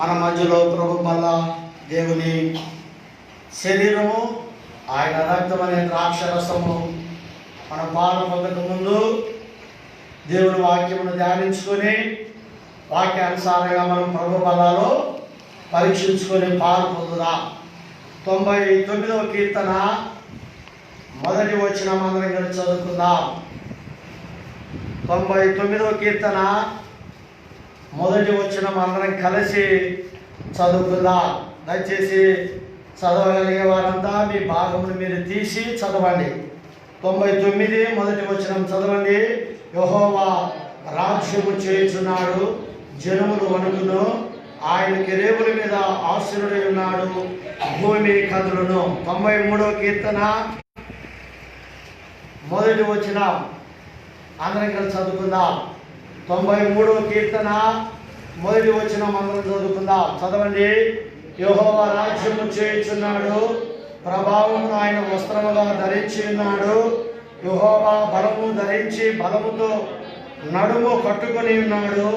మన మధ్యలో ప్రభు వల్ల దేవుని శరీరము, ఆయన రక్తం అనే ద్రాక్షరసము మన పాలు పొందక ముందు దేవుని వాక్యమును ధ్యానించుకొని వాక్యానుసారంగా మనం ప్రభు బలాలో పరీక్షించుకొని పాలు పొందుదాం. 99వ కీర్తన మొదటి వచనం అందరం కలిసి చదువుకుందాం. 99వ కీర్తన మొదటి వచనం అందరం కలిసి చదువుకుందాం. దయచేసి చదవగలిగే వారంతా మీ భాగమును మీరు తీసి చదవండి. 99 మొదటి వచనం చదవండి. యెహోవా రాజ్యము చేయుచున్నాడు, జనములు వణుకును, ఆయన కెరూబుల మీద ఆసీనుడై ఉన్నాడు, భూమి కదులును. 93వ కీర్తన మొదటి వచనం అందరం కలిసి చదువుకుందాం. 93వ కీర్తన మొదటి వచనం అందరం చదువుకుందాం. చదవండి. యెహోవా రాజ్యము చేయుచున్నాడు, ప్రభావమును ఆయన వస్త్రముగా ధరించి ఉన్నాడు. యెహోవా బలము ధరించి బలముతో నడుము కట్టుకొని ఉన్నాడు,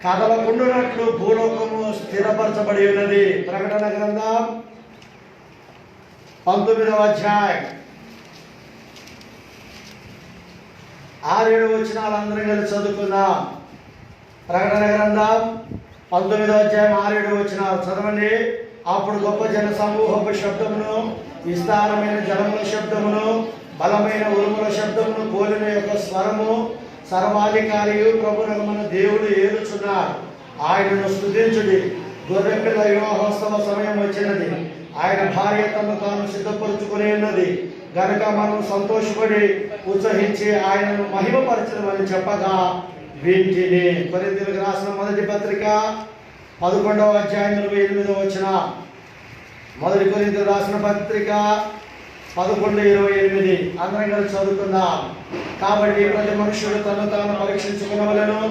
కదలకుండునట్లు భూలోకము స్థిరపరచబడి ఉన్నది. ప్రకటన గ్రంథం 19వ అధ్యాయం 6-7 వచనాలు అందరం కలిసి చదువుకుందాం. ప్రకటన గ్రంథం 19వ అధ్యాయం 6-7 వచనాలు చదవండి. అప్పుడు గొప్ప జన సమూహపు శబ్దమును, విస్తారమైన జలముల శబ్దమును, బలమైన ఉరుముల శబ్దమును, కోలిన యొక్క స్వరము, సర్వాధికారియు ప్రభువునకు మన దేవుడు ఏలుచున్నాడు, ఆయనను స్తుతించుడి. గొర్రెపిల్ల వివాహోత్సవ సమయం వచ్చినది, ఆయన భార్య తను తాను సిద్ధపరుచుకుని ఉన్నది గనుక మనం సంతోషపడి ఉత్సహించి ఆయనను మహిమపరచమని చెప్పగా వీటిని. కొరింథీయులకు రాసిన మొదటి పత్రిక 11వ అధ్యాయం 28వ వచనం. మొదటి కొరింథీయులకు రాసిన పత్రిక 11:28 అందరం కలిసి చదువుకుందాం. కాబట్టి ప్రతి మనుషుడు తను తాను పరీక్షించుకునవలెను,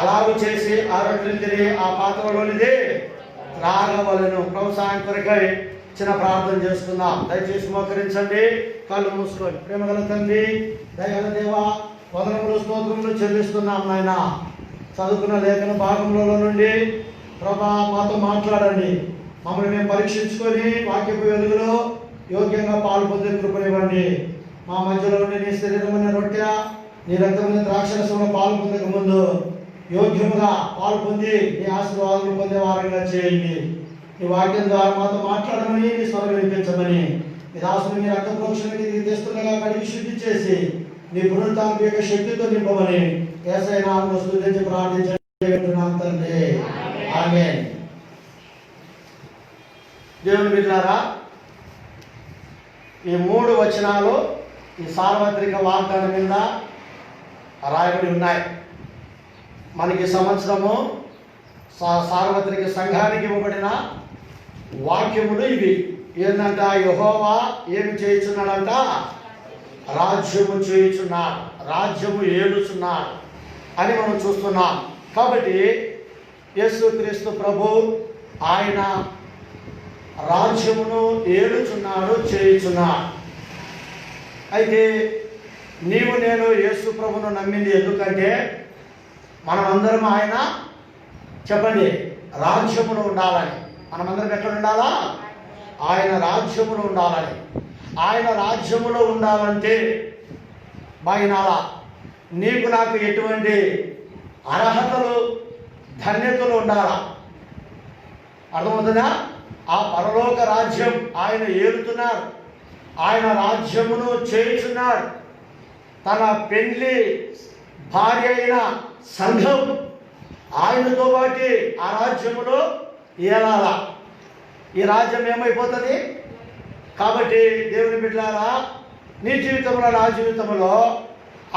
అలాగూ చేసి ఆ రొట్టెని ఆ పాత్రలోనిది త్రాగవలెను. ప్రభు సాయం కొరకై చిన్న ప్రార్థన చేసుకుందాం. దయచేసి మోకరించండి, కళ్ళు మూసుకోండి. ప్రేమగల తండ్రి, దయగల దేవా, వందనములు స్తోత్రములు చెల్లిస్తున్నాం. నాయన చదువుకున్న లేఖన భాగంలో నుండి ప్రభా మాతో మాట్లాడండి. మమ్మల్ని మేము పరీక్షించుకొని వాక్యపు వెలుగులో యోగ్యంగా పాలు పొందే కృపనివ్వండి. మా మధ్యలో ఉండి నీ శరీరమైన రొట్టె, నీ రక్తమైన ద్రాక్షరసంలో పాలు పొందక ముందు యోగ్యముగా పాలు పొంది నీ ఆశీర్వాదాలు పొందే వారంగా చేయండి. నీ వాక్యం ద్వారా మాతో మాట్లాడమని, నీ స్వరం వినిపించమని, ఈ దాసుని మీ రక్త ప్రోక్షణకి తెస్తుండగా కడిగి శుద్ధి చేసి నీ పునరుత్థానపు యొక్క శక్తితో నింపమని యేసయ్య నామములో స్తుతించి ప్రార్థించుచున్నాం తండ్రి. ఆమేన్. దేవుని బిడ్డలారా, ఈ 3 వచనాలు ఈ సార్వత్రిక వాగ్దానం మీద రాయబడి ఉన్నాయి. మనకి సంవత్సరము సార్వత్రిక సంఘానికి ఇవ్వబడిన వాక్యములు ఇవి. ఏంటంట? యెహోవా ఏమి చేయుచున్నాడంట? రాజ్యము చేయుచున్నాడు, రాజ్యము ఏలుచున్నాడు అని మనం చూస్తున్నాం. కాబట్టి యేసుక్రీస్తు ప్రభు ఆయన రాజ్యమును ఏలుచున్నాడు, చేయుచున్నాడు. అయితే నీవు నేను యేసు ప్రభును నమ్మింది ఎందుకంటే మనమందరం ఆయన చెప్పండి రాజ్యములో ఉండాలని. మనమందరం ఎక్కడ ఉండాలా? ఆయన రాజ్యములో ఉండాలని. ఆయన రాజ్యములో ఉండాలంటే బాగినాలా నీకు నాకు ఎటువంటి అర్హతలు, ధన్యతలు ఉండాలా? అర్థమవుతుందా? ఆ పరలోక రాజ్యం ఆయన ఏలుతున్నారు, ఆయన రాజ్యమును చేయుచున్నాడు. తన పెండ్లి భార్య అయిన సంఘం ఆయనతో పాటు ఆ రాజ్యములో ఏలాల. ఈ రాజ్యం ఏమైపోతుంది? కాబట్టి దేవుని బిడ్డలారా, నీ జీవితంలో నా జీవితంలో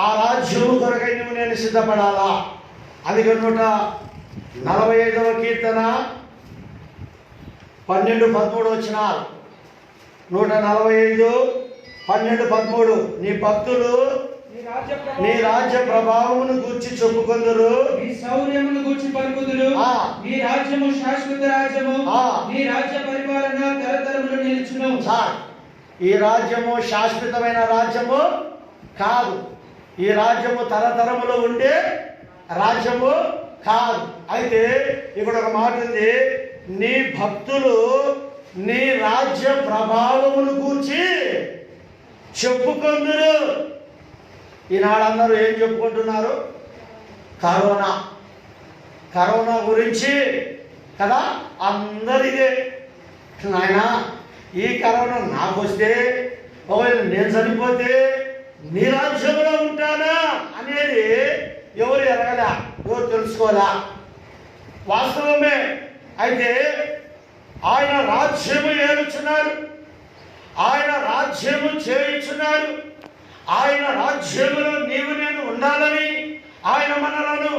ఆ రాజ్యము కొరకై నువ్వు నేను సిద్ధపడాలా. అందుకే 145వ కీర్తన 12-13 వచనాలు. 145, 12-13 నీ భక్తులు నీ రాజ్య ప్రభావమును గూర్చి చెప్పుకొందురు, నీ శౌర్యమును గూర్చి పలుకుదురు. నీ రాజ్యము శాశ్వత రాజ్యము, నీ రాజ్య పరిపాలన తరతరములు నిలుచును. ఈ రాజ్యము శాశ్వతమైన రాజ్యము కాదు, ఈ రాజ్యము తరతరములు ఉండే రాజ్యము కాదు. అయితే ఇక్కడ ఒక మాట ఉంది, నీ భక్తులు నీ రాజ్య ప్రభావమును గూర్చి చెప్పుకొందురు. ఈనాడు అందరూ ఏం చెప్పుకుంటున్నారు? కరోనా గురించి కదా అందరిదే. నాయనా, ఈ కరోనా నాకు వస్తే, ఒకవేళ నేను చనిపోతే నీ రాజ్యంలో ఉంటానా అనేది ఎవరు ఎరగలా, ఎవరు తెలుసుకోవాలా. వాస్తవమే. అయితే ఆయన రాజ్యము ఏలుచున్నాడు, ఆయన రాజ్యము చేయుచున్నాడు. ఆయన రాజ్యములో నీవు నేను ఉండాలని ఆయన మనలను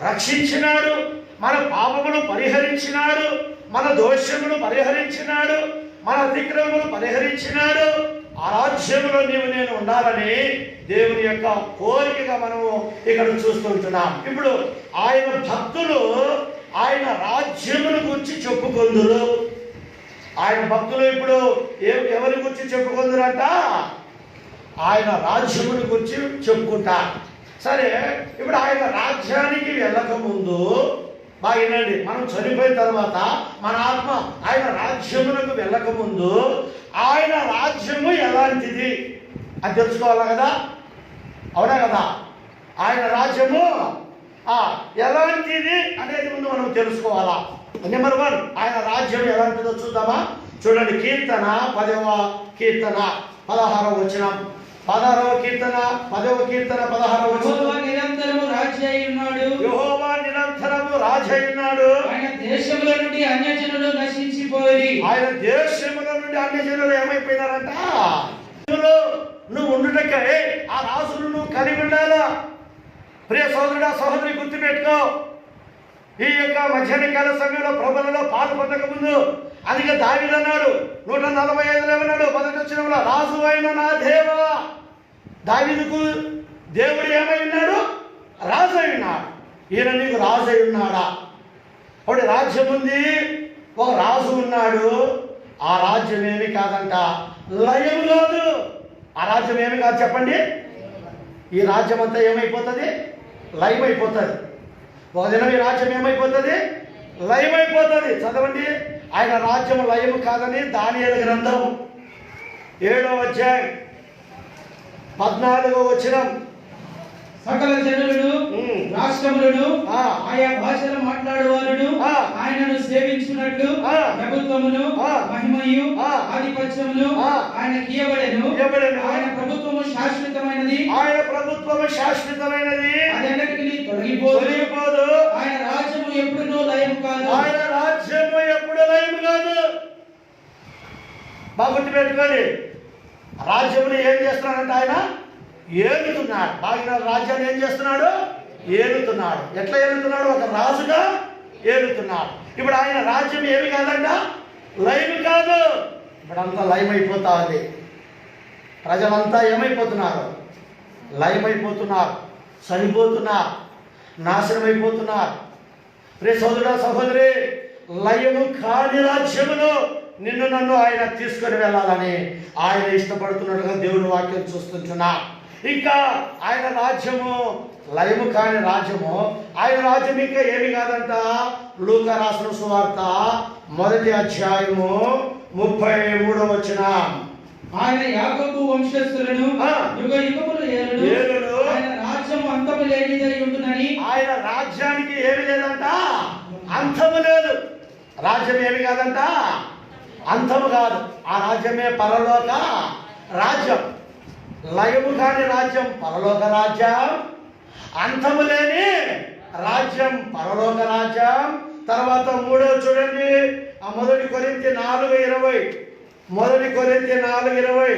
రక్షించినాడు, మన పాపమును పరిహరించినాడు, మన దోషమును పరిహరించినాడు, మన అతిక్రమమును పరిహరించినాడు. ఆ రాజ్యములో నీవు నేను ఉండాలని దేవుని యొక్క కోరికగా మనము ఇక్కడ చూస్తుంటున్నాం. ఇప్పుడు ఆయన భక్తులు ఆయన రాజ్యమును గురించి చెప్పుకొందురు. ఆయన భక్తులు ఇప్పుడు ఎవరి గురించి చెప్పుకొందురంట? ఆయన రాజ్యముని గురించి చెప్పుకుంటా. సరే, ఇప్పుడు ఆయన రాజ్యానికి వెళ్ళక ముందు బాగా వినండి, మనం చనిపోయిన తర్వాత మన ఆత్మ ఆయన రాజ్యమునకు వెళ్ళక ముందు ఆయన రాజ్యము ఎలాంటిది అది తెలుసుకోవాలి కదా, అవునా కదా? ఆయన రాజ్యము ఎలాంటిది అనేది ముందు మనం తెలుసుకోవాలా. నెంబర్ 1, ఆయన రాజ్యం ఎలాంటిదో చూద్దామా? చూడండి, కీర్తన 10వ కీర్తన 16వ వచనం. 16వ కీర్తన 10వ కీర్తన 16వ వచనం. యెహోవా నిరంతరము రాజు అయి ఉన్నాడు. యెహోవా నిరంతరము రాజు అయి ఉన్నాడు. ఆయన దేశముల నుండి అన్యజనులు నశించిపోయి. ఆయన దేశముల నుండి అన్యజనులు ఏమైపోయినారంట? నువ్వు ఉండుటకే ఆ రాజును నువ్వు కలిగి ఉండాలా. ప్రియ సోదరుడా, సహోదరి, గుర్తుపెట్టుకో. ఈ యొక్క మధ్యాహ్నకాల సమయంలో ప్రభువులలో పాలు పొందక ముందు అందుకే దావీదు అన్నాడు 145లో ఏమన్నాడు? 1వ వచనంలో, రాజు అయిన నా దేవా. దావీదుకు దేవుడు ఏమై ఉన్నాడు? రాజు అయి ఉన్నాడు. ఈయన నీకు రాజు అయి ఉన్నాడా? అప్పుడు రాజ్యం ఉంది, ఒక రాజు ఉన్నాడు. ఆ రాజ్యం ఏమి కాదంట, లయం కాదు. ఆ రాజ్యం ఏమి కాదు చెప్పండి. ఈ రాజ్యం అంతా ఏమైపోతుంది? లయం అయిపోతుంది. ఒక దినం ఈ రాజ్యం ఏమైపోతుంది? లయం అయిపోతుంది. చదవండి, ఆయన రాజ్యం లయం కాదని దానియేలు గ్రంథం 7వ అధ్యాయం 14వ వచనం. సకల జనులను రాష్ట్రములను ఆయా భాషలు మాట్లాడేవారును ఆయనను సేవించున్నట్లు ప్రభుత్వమును మహిమయు ఆధిపత్యమును ఆయనకి ఇవ్వబడెను. ఆయన ప్రభుత్వము శాశ్వతమైనది. ఆయన ప్రభుత్వము శాశ్వతమైనది, అది ఎన్నటికీ తొలగిపోదు. ఆయన రాజ్యము ఎప్పుడూ లయం కాదు. ఆయన రాజ్యము ఎప్పుడు లయం కాదు. బాగా గుర్తుపెట్టుకోండి. రాజ్యమును ఏం చేస్తున్నాడంటే ఆయన ఏలుతున్నాడు. బాగా రాజ్యాన్ని ఏం చేస్తున్నాడు? ఏలుతున్నాడు. ఎట్లా ఏలుతున్నాడు? ఒక రాజుగా ఏలుతున్నాడు. ఇప్పుడు ఆయన రాజ్యం ఏమి కాదంట, లయం కాదు. ఇప్పుడంతా లయం అయిపోతా ఉంది. ప్రజలంతా ఏమైపోతున్నారు? లయం అయిపోతున్నారు, చనిపోతున్నారు, నాశనం అయిపోతున్నారు. రే సోదరుడా, సహోదరి, లయము కాని రాజ్యములో నిన్ను నన్ను ఆయన తీసుకొని వెళ్ళాలని ఆయన ఇష్టపడుతున్నట్టుగా దేవుని వాక్యం చూస్తుంటున్నా. ఇంకా ఆయన రాజ్యము లయము కాని రాజ్యము. ఆయన రాజ్యం ఇంకా ఏమి కాదంట. లూకా రాసిన సువార్త 1వ అధ్యాయము 33వ వచనం. ఆయన యాకోబు వంశస్థులను యుగ యుగములు ఏలును. ఆయన రాజ్యము అంతము లేనిదై ఉండునని. ఆయన రాజ్యానికి ఏమి లేదంట, అంతము లేదు. రాజ్యం ఏమి కాదంట, అంతము కాదు. ఆ రాజ్యమే పరలోక రాజ్యం. లయము కాని రాజ్యం పరలోక రాజ్యం, అంతము లేని రాజ్యం పరలోక రాజ్యం. తర్వాత 3వ చూడండి, 1 కొరింథీ 4:20. 1 కొరింథీ 4:20.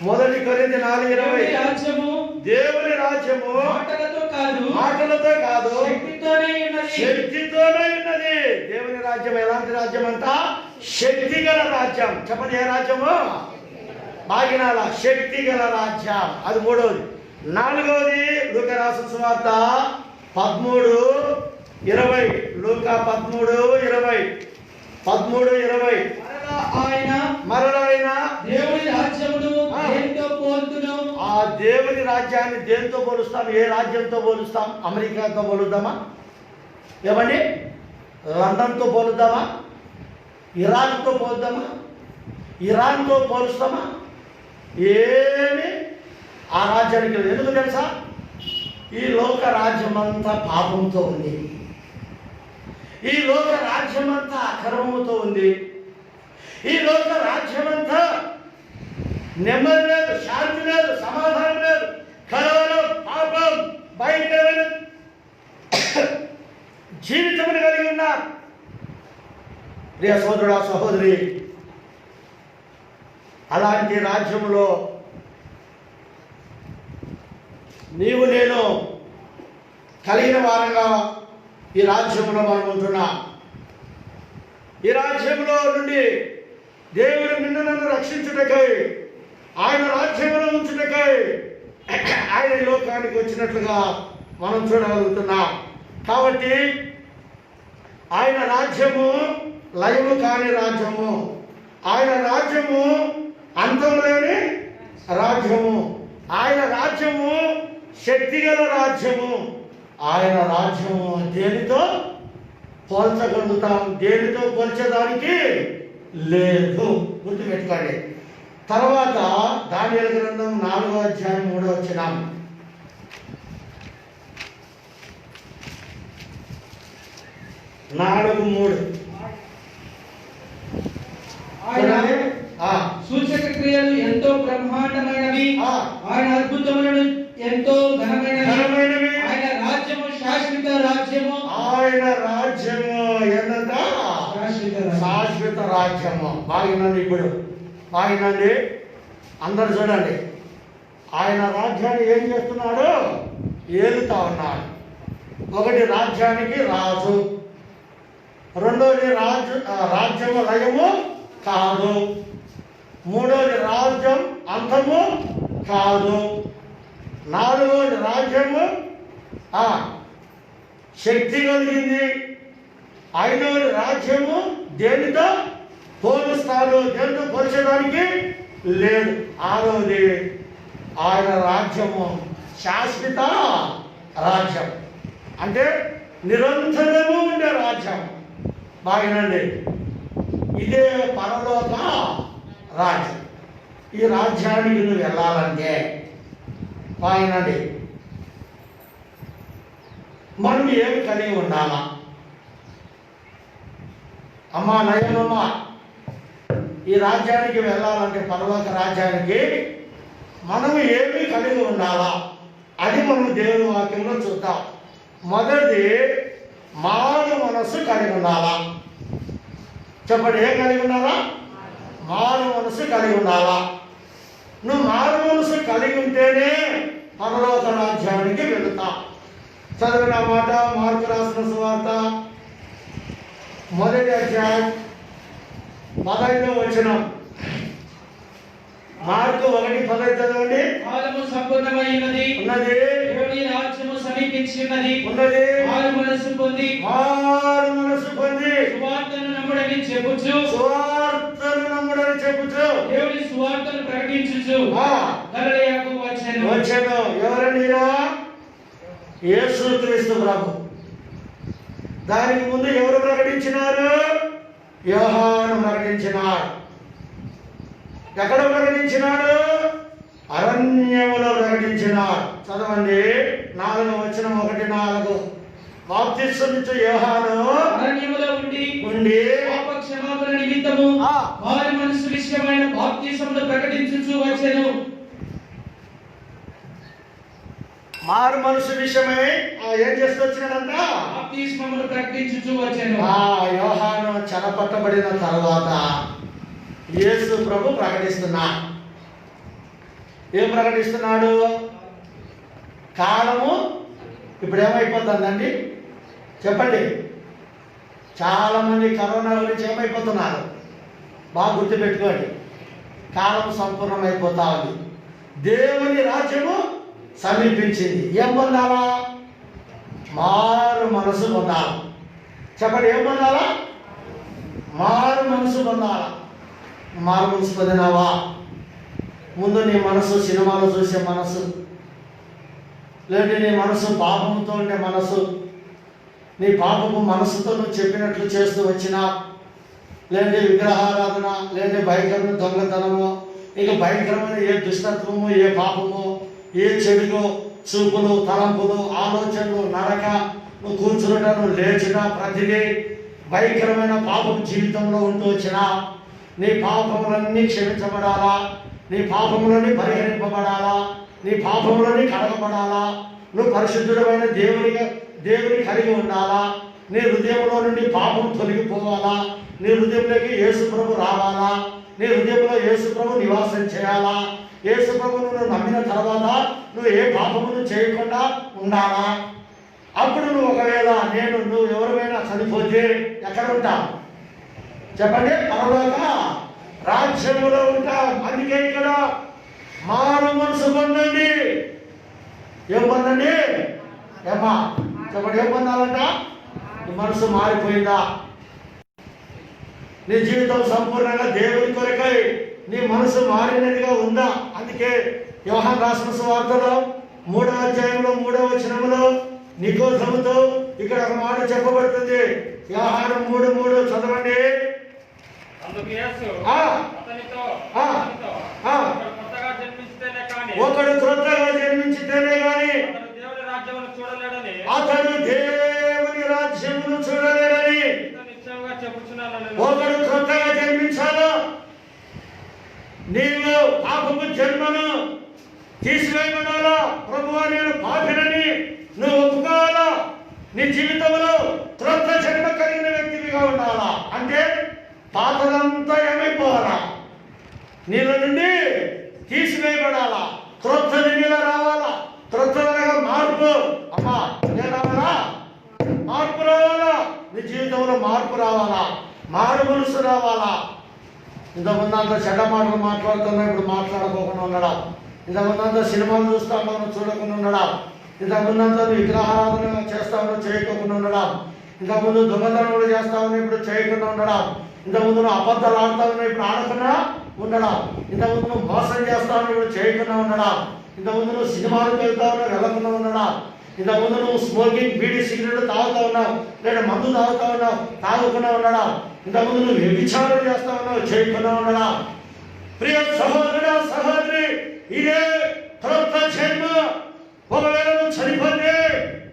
1 కొరింథీ 4:20. దేవుని రాజ్యము మాటలతో కాదు శక్తితోనే ఉన్నది. దేవుని రాజ్యం ఎలాంటి రాజ్యం అంట? శక్తి గల రాజ్యం. చెప్పండి, ఏ రాజ్యము? బాగినాల శక్తి గల రాజ్యం. అది 3వది. 4వది లూకా రాసిన సువార్త 13:20. లూకా 13:20. 13:20. మరలా ఆయన దేవుని రాజ్యమును దేనితో పోల్చును? ఆ దేవుని రాజ్యాన్ని దేనితో పోలుస్తాం? ఏ రాజ్యంతో పోలుస్తాం? అమెరికాతో పోలుద్దామా? ఏమండి, లండన్తో పోలుద్దామా? ఇరాన్తో పోలుద్దామా? ఇరాన్తో పోలుస్తామా? ఏమి ఆ రాజ్యానికి లేదు. ఎందుకు తెలుసా? ఈ లోక రాజ్యమంతా పాపంతో ఉంది. ఈ లోక రాజ్యమంతా అక్రమముతో ఉంది. ఈ లోక రాజ్యమంతా నెమ్మది లేదు, శాంతి లేదు, సమాధానం లేదు, కలవరం, పాపం, భయంకరమైన జీవితమును కలిగి ఉన్నారు. ప్రియ సోదరుడా, సహోదరి, అలాంటి రాజ్యములో నీవు నేను కలిగిన వారంగా ఈ రాజ్యంలో మనం ఉంటున్నాం. ఈ రాజ్యంలో నుండి దేవుడు నిన్ను నన్ను రక్షించుటకై, ఆయన రాజ్యంలో ఉంచుటకై ఆయన ఈ లోకానికి వచ్చినట్లుగా మనం చూడగలుగుతున్నాం. కాబట్టి ఆయన రాజ్యము లయము కాని రాజ్యము, ఆయన రాజ్యము అంతం లేని రాజ్యము, ఆయన రాజ్యము శక్తిగల రాజ్యము. ఆయన రాజ్యము దేనితో పోల్చగలుగుతాం? దేనితో పోల్చేదానికి లేదు. గుర్తుపెట్టుకోండి. తర్వాత దానియేలు గ్రంథం 4వ అధ్యాయం 3వ వచనం. సూచక క్రియలు ఎంతో బ్రహ్మాండమైనవి, ఆయన అద్భుతములను ఎంతో ఘనమైనవి. ఆయన రాజ్యము శాశ్వత రాజ్యము. ఆయన రాజ్యము ఎంత? శాశ్వత రాజ్యము. బాగినండి, ఇప్పుడు బాగినండి, అందరు చూడండి. ఆయన రాజ్యాన్ని ఏం చేస్తున్నాడు? ఏలుతా ఉన్నాడు. ఒకటి రాజ్యానికి రాజు, రెండోది రాజ్యము లయము కాదు, మూడోది రాజ్యం అంతము కాదు, నాలుగోది రాజ్యము శక్తి కలిగింది, ఐదోది రాజ్యము దేనితో పోలుస్తాడు? దేనితో పోల్చడానికి లేదు. ఆరోది ఆయన రాజ్యము శాశ్వత రాజ్యం, అంటే నిరంతరము ఉండే రాజ్యం. బాగినండి, ఇదే పరలోక రాజ్యం. ఈ రాజ్యానికి నువ్వు వెళ్ళాలంటే బాగినండి, మనం ఏమి కలిగి ఉండాలా? అమ్మా నయనమ్మ, ఈ రాజ్యానికి వెళ్ళాలంటే, పరలోక రాజ్యానికి మనం ఏమి కలిగి ఉండాలా? అది మనం దేవుని వాక్యంలో చూద్దాం. మొదటి, మారు మనస్సు కలిగి ఉండాలా? చెప్పండి, ఏం కలిగి ఉండాలా? మారు మనస్సు కలిగి ఉండాలా? నువ్వు మారు మనస్సు కలిగి ఉంటేనే పరలోక రాజ్యానికి వెళుతావు. చదివిన మాట మార్కు రాసిన సువార్త 1వ అధ్యాయం 15వ వచనం. మార్కు 1:15 చదవండి. కాలము సంపూర్ణమైనది ఉన్నది, దేవుని రాజ్యము సమీపించి ఉన్నది, ఉన్నది, మారు మనసు పొంది సువార్తను నమ్ముడని చెప్పుచు, దేవుని సువార్తను ప్రకటించుచు గలిలయకు వచ్చెను. ఎవరండి? యేసుక్రీస్తు ప్రభు. దానికి ముందు ఎవరు ప్రకటించినారు? యోహాను ప్రకటించినాడు. ఎక్కడ ప్రకటించినాడు? అరణ్యములో ప్రకటించినాడు. చదవండి, 4వ వచనం 1:4. బాప్తిస్మమిచ్చు యోహాను అరణ్యములో ఉండి పాప క్షమాపణ నిమిత్తము వారి మనసు విషయమైన బాప్తిసమును ప్రకటించుచు వచ్చెను. మారు మనసు విషయమై ఏం చేస్తూ వచ్చినాడంట? బాప్తిస్మమును ప్రకటించుచు వచ్చెను. యోహాను చెరపట్టబడిన తర్వాత యేసు ప్రభు ప్రకటిస్తున్నాడు. ఏం ప్రకటిస్తున్నాడు? కాలము ఇప్పుడు ఏమైపోతుందండి? చెప్పండి. చాలామంది కరోనా గురించి ఏమైపోతున్నారు? బాగా గుర్తుపెట్టుకోండి. కాలం సంపూర్ణమైపోతా ఉంది. దేవుని రాజ్యము సమీపించింది. ఏం పొందాలా? మారు మనసు పొందాలి. చెప్పండి, ఏం పొందాలా? మారు మనసు పొందాలా? మారు మనసు పొందినావా? ముందు నీ మనసు సినిమాలు చూసే మనసు, లేదంటే నీ మనసు పాపంతో ఉండే మనసు, నీ పాపము మనసుతో నువ్వు చెప్పినట్లు చేస్తూ వచ్చినా, లేదంటే విగ్రహారాధన, లేదంటే భయంకరమైన దొంగతనము, ఇంకా భయంకరమైన ఏ దుష్టత్వము, ఏ పాపము, ఏ చెడుగు చూపులు, తలంపులు, ఆలోచనలు, నడక, నువ్వు కూర్చున్నట, నువ్వు లేచిన ప్రతిదీ భయంకరమైన పాపం జీవితంలో ఉంటూ వచ్చినా, నీ పాపములన్నీ క్షమించబడాలా, నీ పాపములన్నీ పరిహరింపబడాలా, నీ పాపములన్నీ కడగబడాలా, నువ్వు పరిశుద్ధుడమైన దేవుని కలిగి ఉండాలా, నీ హృదయంలో నుండి పాపం తొలగిపోవాలా, నీ హృదయంలోకి యేసు ప్రభు రావాలా, నీ హృదయంలో యేసు ప్రభు నివాసం చేయాలా, యేసు ప్రభువును నువ్వు నమ్మిన తర్వాత నువ్వు ఏ పాపమును చేయకుండా ఉండాలా. అప్పుడు నువ్వు ఒకవేళ నువ్వు ఎవరైనా చనిపోతే ఎక్కడ ఉంటావు చెప్పండి? పరలోక రాజ్యములో ఉంటాం. అందుకే ఇక్కడ మారు మనసు పొందండి. ఏం పొందండి? ఏమ్మా చెప్పండి, ఏం పొందాలంట? నీ మనసు మారిపోయిందా? నీ జీవితం సంపూర్ణంగా దేవుని కొరకై నీ మనసు మారినదిగా ఉందా? అందుకే యోహాను రాసిన సువార్తలో 3వ అధ్యాయంలో 3వ వచనంలో నికోదేముతో ఇక్కడ ఒక మాట చెప్పబడుతుంది. యోహాను 3:3 చదవండి. ఒకడు క్రొత్తగా జన్మించితేనే కానీ అతడు దేవుని రాజ్యమును చూడలేడని. ఒకడు క్రొత్తగా జన్మించాలో, నీవు పాపపు జన్మను తీసివేయబడాలా, ప్రభువా నేను పాపినని నువ్వు ఒప్పుకోవాలా, నీ జీవితంలో క్రొత్త జన్మ కలిగిన వ్యక్తిగా ఉండాలా. అంటే పాతదంతా ఏమైపోవాలా, నీళ్ళ నుండి తీసివేయబడాలా, క్రొత్తది నీళ్ళ రావాలా. క్రొత్తదనగా మార్పు. అమ్మా ఏ రావాలా? మార్పు రావాలా. నీ జీవితంలో మార్పు రావాలా, మారు మనసు రావాలా. ఇంతకుముందు అంతా చెడ్డ మాటలు మాట్లాడుతున్నా, ఇప్పుడు మాట్లాడుకోకుండా ఉండడా. ఇంతకుముందు అంతా సినిమాలు చూస్తా మనం చూడకుండా ఉండడా. ఇంతకుముందు అంతా విగ్రహారాధన చేస్తామో చేయకుండా ఉండడా. ఇంతకుముందు దొంగతనములు చేస్తామని ఇప్పుడు చేయకుండా ఉండడా. ఇంతకుముందు నువ్వు అబద్ధాలు ఆడతామని ఇప్పుడు ఆడకుండా ఉండడా. ఇంతకుముందు నువ్వు మోసం చేస్తామని ఇప్పుడు చేయకుండా ఉండడా. ఇంతకుముందు నువ్వు సినిమాలకు వెళ్తామని వెళ్ళకుండా ఉండడా. ఇంతకుముందు నువ్వు స్మోకింగ్, బీడీ, సిగరెట్ తాగుతా ఉన్నావు, లేదా మందు తాగుతా ఉన్నావు, తాగకుండా ఉండడా. ఇంతకుముందు నువ్వు వ్యభిచారం చేస్తా ఉన్నావు, చేయకుండా ఉండడా. ప్రియ సహోదరుడు, సహోదరి, ఇదే క్రొత్త జన్మ. ఒకవేళ నువ్వు చనిపోతే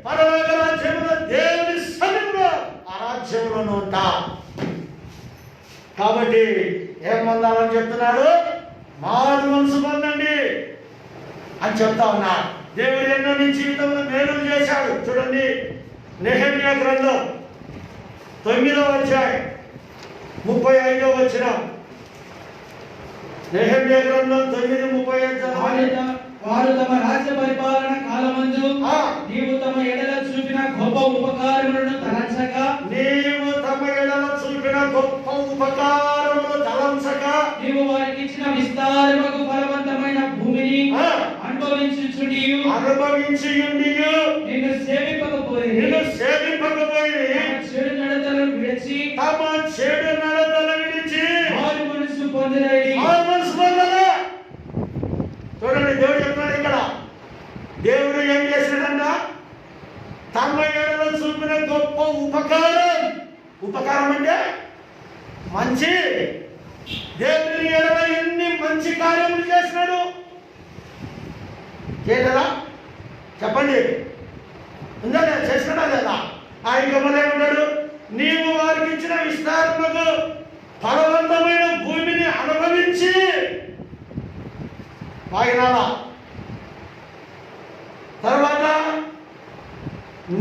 పరలోక రాజ్యములో దేవుని సన్నిధిలో ఆ రాజ్యంలో ఉంటా. కాబట్టి ఏం పొందాలని చెప్తున్నాడు? మారు మనసు పొందండి అని చెప్తా ఉన్నాడు. దేవుడు ఎన్నో నీ జీవితంలో మేలులు చేశాడు. చూడండి, నెహెమ్యా గ్రంథం 9వ అధ్యాయం 35వ వచనం. నెహెమ్యా గ్రంథం 9:35. వారు తమ రాజ్య పరిపాలన కాలమందు నీవు తమ ఎడల చూపిన గొప్ప ఉపకారములను తలంచక, నీవు తమ ఎడల చూపిన గొప్ప ఉపకారములను తలంచక, నీవు వారికి ఇచ్చిన విస్తారముకు ఫలవంతమైన భూమిని అనుభవించుచుండియు నిన్ను సేవింపకపోయి చెడు నడతలను విడిచి మారు మనసు పొందినది. చూడండి, దేవుడు చెప్తున్నాడు ఇక్కడ. దేవుడు ఏం చేశాడంట? తమ ఎడల చూపిన గొప్ప ఉపకారం. ఉపకారం అంటే మంచి. దేవుని ఎడల ఎన్ని మంచి కార్యములు చేసినాడు చేయలేదా? చెప్పండి, ఉందా? చేసినాడా లేదా? ఆయన గమనేమన్నాడు? నీవు వారికి ఇచ్చిన విస్తారముకు ఫలవంతమైన భూమిని అనుభవించి వాగినాడా. తర్వాత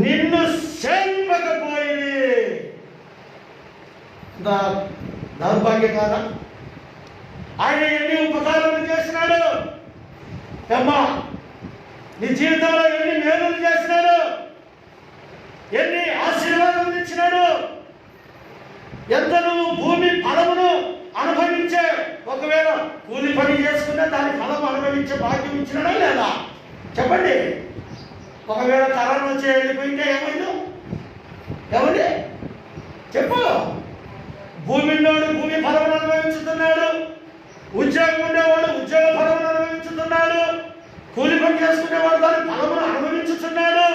నిన్ను సేవింపకపోయి. దౌర్భాగ్యం కాదా? ఆయన ఎన్ని ఉపకారాలు చేసినాడు అమ్మా, నీ జీవితంలో ఎన్ని మేలులు చేసినాడు, ఎన్ని ఆశీర్వాదాలు ఇచ్చినాడు. ఎంత నువ్వు భూమి ఫలమును అనుభవించే, ఒకవేళ కూలి పని చేసుకున్నా దాని ఫలం అనుభవించే భాగ్యం ఇచ్చినాడా లేదా? చెప్పండి. ఒకవేళ కరోనా వచ్చి వెళ్ళిపోయింటే ఏమైందో? ఏమండి చెప్పు. భూమి ఉన్నవాడు భూమి ఫలమును అనుభవించుతున్నాడు, ఉద్యోగం ఉండేవాడు ఉద్యోగ ఫలమును అనుభవించుతున్నాడు, కూలి పని చేసుకునేవాడు దాని ఫలమును అనుభవించుతున్నాడు.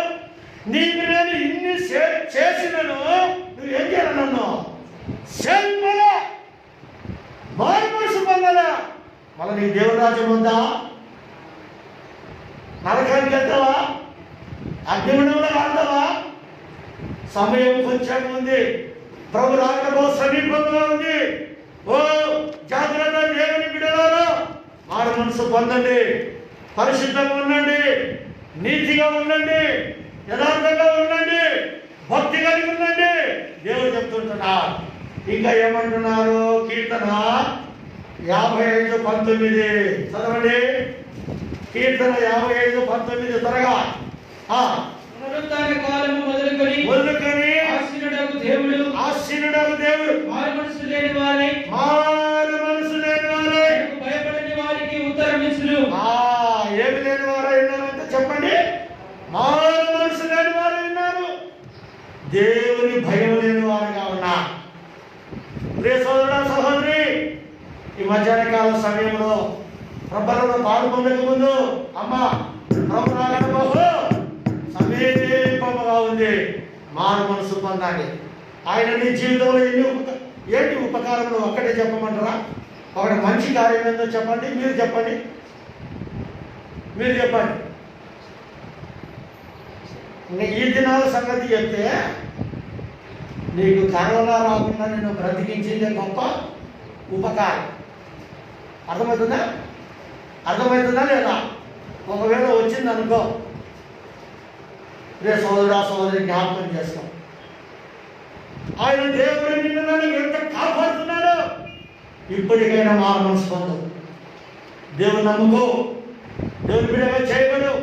నీకు నేను ఇన్ని చేసినను నువ్వేం చేయాలి? నన్ను సేవించాలా, మారు మనసు పొందాలా. మళ్ళీ నీ దేవుని రాజ్యం ఉందా? నరకానికి వెళ్తావా? అగ్నిగుండంలో ఆడతావా? సమయం కొంచెం ఉంది, ప్రభు రాకడో సమీపంగా ఉంది. ఓ జాగ్రత్త, దేవుని బిడ్డలారా, మారు మనసు పొందండి, పరిశుద్ధంగా ఉండండి, నీతిగా ఉండండి, యథార్థంగా ఉండండి, భక్తి కలిగి ఉండండి. దేవుడు చెప్తుంటున్నారు. ఇంకా ఏమంటున్నారు? కీర్తన 55:19 చదవండి. కీర్తన 55:19 త్వరగా. పునరుత్థాన కాలము మొదలుకొని ఆసీనుడగు దేవుడు మారు మనసు లేని వారై భయపడని వారికి ఉత్తరమిచ్చును. ఏమి లేని వారు విన్నారంటే చెప్పండి. మారు మనసు లేని వారు విన్నారు, దేవుని భయం లేని వారుగా ఉన్నా. ప్రియ సోదరుడా, సహోదరి, ఈ మధ్యాహ్న కాల సమయంలో ప్రభువులో పాలు పొందక ముందు అమ్మ ప్రభు రాకడ బహు సమీపముగా ఉంది. మారు మనసు పొందాలి. ఆయన నీ జీవితంలో ఏంటి ఉపకారంలో ఒక్కటే చెప్పమంటారా? ఒకటి మంచి కార్యం ఏందో చెప్పండి. మీరు చెప్పండి. ఇంకా ఈ దినాల సంగతి చెప్తే నీకు కరోనా రాకుండా నేను బ్రతికించిందే గొప్ప ఉపకారం. అర్థమవుతుందా లేదా? ఒకవేళ వచ్చింది అనుకో, రే సోదరా సోదరి, జ్ఞాపకం చేసుకో. ఆయన దేవుడు నిన్ను నన్ను ఎంత కాపాడుతున్నాడో. ఇప్పటికైనా మారు మనసు పొందు, దేవుని నమ్ముకో, దేవుని బిడ్డగా చేయబడు.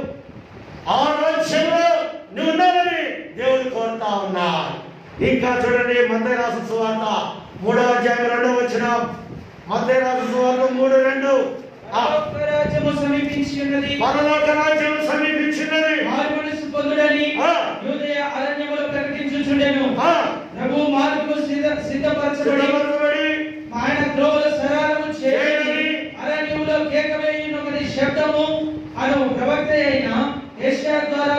ఆ రాజ్యంలో నువ్వు ఉన్నావని దేవుడు కోరుతా ఉన్నాడు. ఇంకా చూడండి, మత్తయి రాసిన సువార్త 3వ అధ్యాయం 2వ వచనం. మత్తయి రాసిన సువార్త 3:2. పరలోక రాజ్యము సమీపించినది, మారు మనసు పొందుడని యూదయ అరణ్యములో ప్రకటించుచుండెను. ప్రభువు మార్గము సిద్ధపరచబడి ఆయన త్రోవల సరళము చేయని అరణ్యములో కేక వేయునొకటి శబ్దము అను ప్రవక్త అయిన యెషయా ద్వారా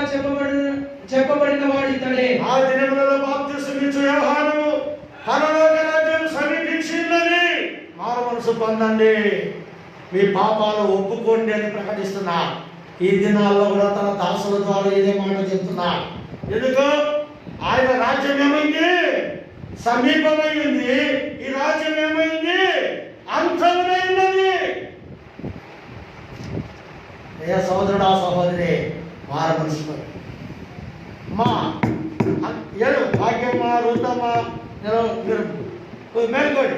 చెప్పబడిన వాడు ఇతడే. ఆ దినములలో బాప్తిసమిచ్చు యోహాను పరలోక రాజ్యం సమీపించిందని మారు మనసు పొందండి, మీ పాపాలు ఒప్పుకోండి అని ప్రకటిస్తున్నా. ఈ దినాల్లో కూడా తన దాసుల ద్వారా ఇదే మాట చెప్తున్నా. ఎందుకు? ఆయన రాజ్యం ఏమైంది? సమీపమైంది. ఈ రాజ్యం ఏమైంది? అంతమైనది. ఏ సోదరుడా సహోదరి, మారు మనసు మా ఏడు భాగ్యమ్మా, రూతమ్మా, మీరు మేల్కోండి.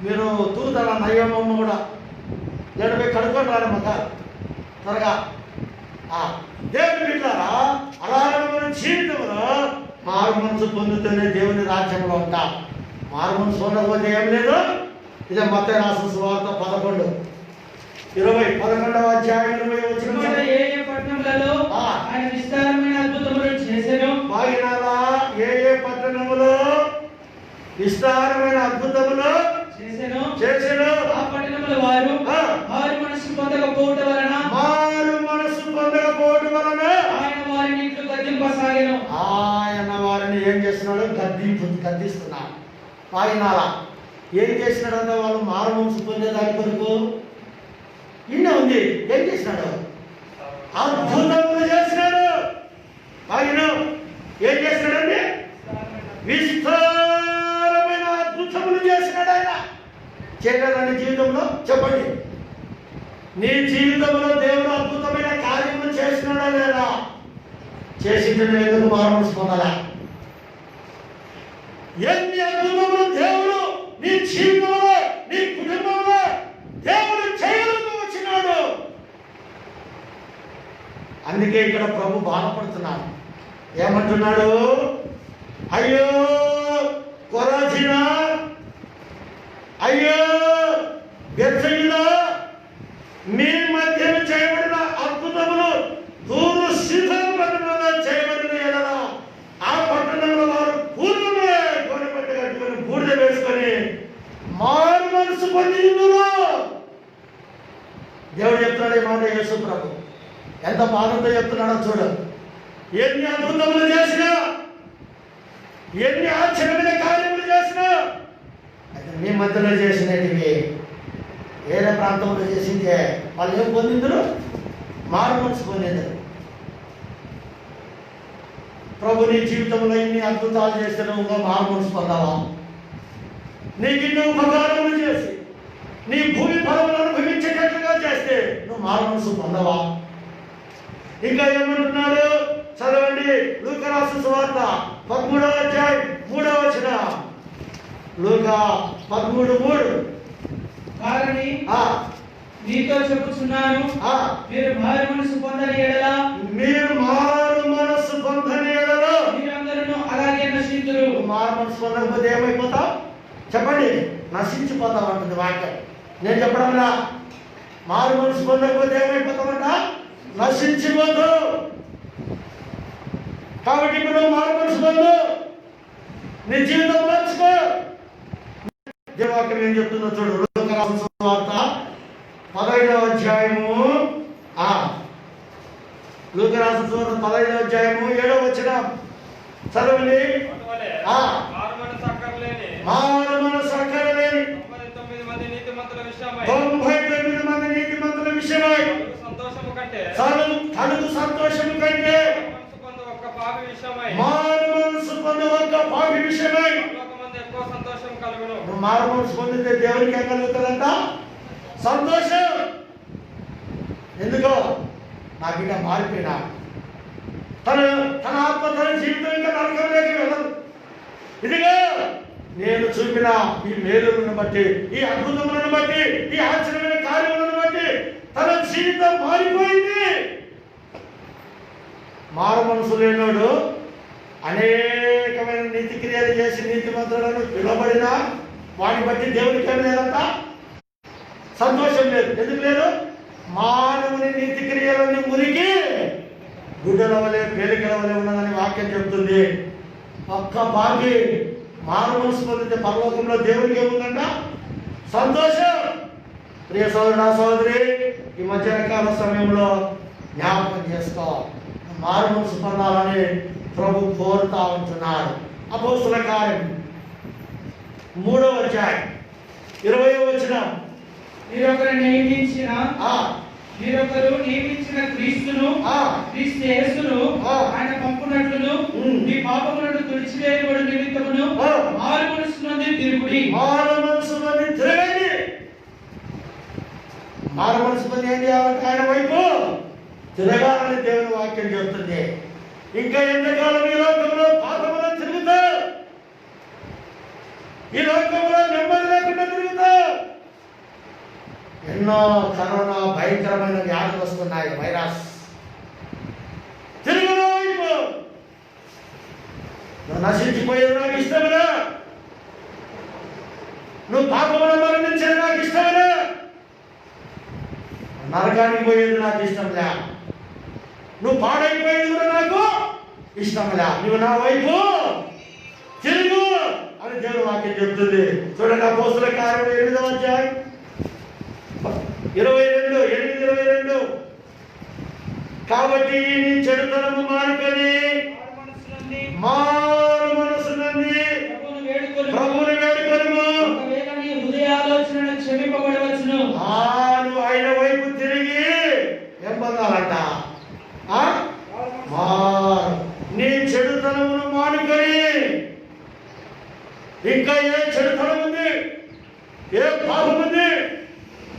మీరు తూతల నయ్యమ్మ కూడా పోయి కడుక్కొని రాడమ్మ గారు త్వరగా. దేవుని బిడ్డలారా, అలాగే మన జీవితంలో మారు మనసు పొందుతూనే దేవుని రాజ్యంలో ఉంటాం. మారు మనసు పొందకపోతే ఏం లేదు. ఇదే మత్తయి రాసిన సువార్త 11వ అధ్యాయం 20వ వచనం. ఏ పట్టణములలో ఆయన విస్తారమైన అద్భుతములు చేసెను. బాగినాలా? ఏ పట్టణములో విస్తారమైన అద్భుతములు చేసెను. ఆ పట్టణముల వారు మారు మనసు పొందకపోవటం వలన ఆయన వారిని ఇట్లు గద్దింపసాగెను. ఆయన వారిని ఏం చేస్తున్నాడు? గద్దిస్తున్నాడు. బాగినాలా ఏం చేసినాడంటే వాళ్ళు మారు మనసు పొందేదాని కొరకు ఇన్న ఉంది. ఏం చేసినాడు? అద్భుతములు చేసినాడు. ఆయన ఏం చేసినాడండి? విస్తారమైన అద్భుతములు చేసినాడు. ఆయన చేయడాన్ని జీవితంలో చెప్పండి. నీ జీవితంలో దేవుడు అద్భుతమైన కార్యములు చేసినాడా లేదా? చేసింటే ఎందుకు మారు మనసు పొందాలా? ఎన్ని అద్భుతములు దేవుడు నీ జీవితంలో, నీ కుటుంబంలో దేవుడు చేయడానికి వచ్చినాడు. అందుకే ఇక్కడ ప్రభు బాధపడుతున్నాడు. ఏమంటున్నాడు? అయ్యో కొరాజీనా, అయ్యో బెత్సయిదా, మీ మధ్యన చేయబడిన అద్భుతములు దూరు సిద్ధం పట్టణంలో చేయబడిన ఎడలా ఆ పట్టణంలో వారు పూర్వమే గోనెపట్ట కట్టుకొని బూడిద వేసుకొని మారు మనసు పొందిందురు. దేవుడు చెప్తున్నాడు ఈ మాట. యేసు ప్రభు ఎంత బాధతో చెప్తున్నాడో చూడు. ఎన్ని అద్భుతములు చేసినా, ఎన్ని ఆశ్చర్యమైన కార్యములు చేసినా, అయితే మీ మధ్యలో చేసినవి వేరే ప్రాంతంలో చేసిందే వాళ్ళు ఏం పొందిందరు? మారు మనసు పొందిందరు. ప్రభు నీ జీవితంలో ఇన్ని అద్భుతాలు చేస్తే నువ్వు మారు మనసు పొందావా? నీకు ఇన్ని ఉపకారములు చేసి నీ భూమి ఫలములు అనుభవించేటట్లుగా చేస్తే నువ్వు మారు మనసు పొందవా? ఇంకా ఏమంటున్నాడు చదవండి. లూకా రాసిన సువార్త 13వ అధ్యాయం 3వ వచనం. లూకా 13:3. కారణి నీతో చెప్పుచున్నాను, మీరు మారు మనసు పొందని ఎడల మీరందరూ అలాగే నశించురు. మారు మనసు పొందకపోతే ఏమైపోతావు చెప్పండి? నశించిపోతావు అంటుంది వాక్యం. నేను చెప్పడంలా మారు మనసు పొందకపోతే ఏమైపోతామంట? నశించిపోతావు. కాబట్టి ఇప్పుడు మారు మనసు పొందు, నీ జీవితం మార్చుకో. దేవాక్యం ఏం చెప్తుందో చూడు. లూకా రాసిన సువార్త 15వ అధ్యాయము లూకా రాసిన సువార్త 15వ అధ్యాయము 7వ వచనం చదవండి. మారు మనసు అక్కరలేని 99 మంది నీతిమంతుల విషయమై కలుగు సంతోషము కంటే మారు మనసు పొందు ఒక్క పాపి విషయమై నువ్వు మారు మనసు పొందితే దేవునికి ఏం కలుగుతుందంట? సంతోషం. ఎందుకో నా బిడ్డ మారిపోయినా, తన ఆత్మ తన జీవితం ఇంకా నరకంలోకి వెళ్ళదు. ఇదిగా నేను చూపిన ఈ మేలులను బట్టి, ఈ అద్భుతములను బట్టి, ఈ ఆశ్చర్యమైన కార్యములను బట్టి తన జీవితం మారిపోయింది. మారు మనసు లేనోడు అనేకమైన నీతి క్రియలు చేసి నీతిమంతులను పిలువబడినా వాడిని బట్టి దేవునికి ఏం లేదంట? సంతోషం లేదు. ఎందుకు లేదు? మానవుని నీతి క్రియలని మురికి గుడ్డల వలె పేలికల వలె ఉన్నదని వాక్యం చెప్తుంది. ఒక్క బాగి మారు మనసు పొందితే పరలోకంలో దేవునికి ఏముందంట? సంతోషం. ప్రియ సోదరుడా సోదరి, ఈ మధ్యాహ్నకాల సమయంలో జ్ఞాపకం చేసుకో, మారు మనసు పొందాలని ప్రభు కోరుతా ఉంటున్నాడు. అపోస్తుల కార్యం 3వ అధ్యాయం 20వ వచనం. మీరొకరు నియమించిన క్రీస్తును క్రీస్తు యేసును ఆయన పంపునట్లును మీ పాపములను తుడిచివేయబడు నిమిత్తమును మారు మనసు నుండి తిరుగుడి. మారు మనసు నుండి తిరగండి. మారు మనసు నుండి ఏం చేయాలంటే ఆయన వైపు తిరగాలని దేవుని వాక్యం చెబుతుంది. ఇంకా ఎంతకాలం ఈ లోకంలో పాపములో తిరుగుతా, ఈ లోకంలో నెమ్మది లేకుండా తిరుగుతా. ఎన్నో కరోనా భయంకరమైన వ్యాధులు వస్తున్నాయి, వైరస్. తిరుగు వైపు. నువ్వు నశించిపోయేది నాకు ఇష్టమేనా? నువ్వు పాపములో మరణించేది నాకు ఇష్టమేనా? నరకానికి పోయేది నాకు ఇష్టంలే. నువ్వు పాడైపోయేది కూడా నాకు ఇష్టంలే. నువ్వు నా వైపు తిరుగు అని దేవుని వాక్యం చెప్తుంది. చూడండి, అపోస్తుల కార్యం 8వ అధ్యాయం 22. కాబట్టి నీ చెడుతనము మానుకొని మారు మనసు నుండి ప్రభువుని వేడుకొనుము. హృదయాలోచనను క్షమింపబడవచ్చును. నువ్వు ఆయన వైపు తిరిగి ఏం పొందాలంట? నీ చెడుతనమును మానుకొని. ఇంకా ఏ చెడుతనం ఉంది? ఏ పాపం ఉంది?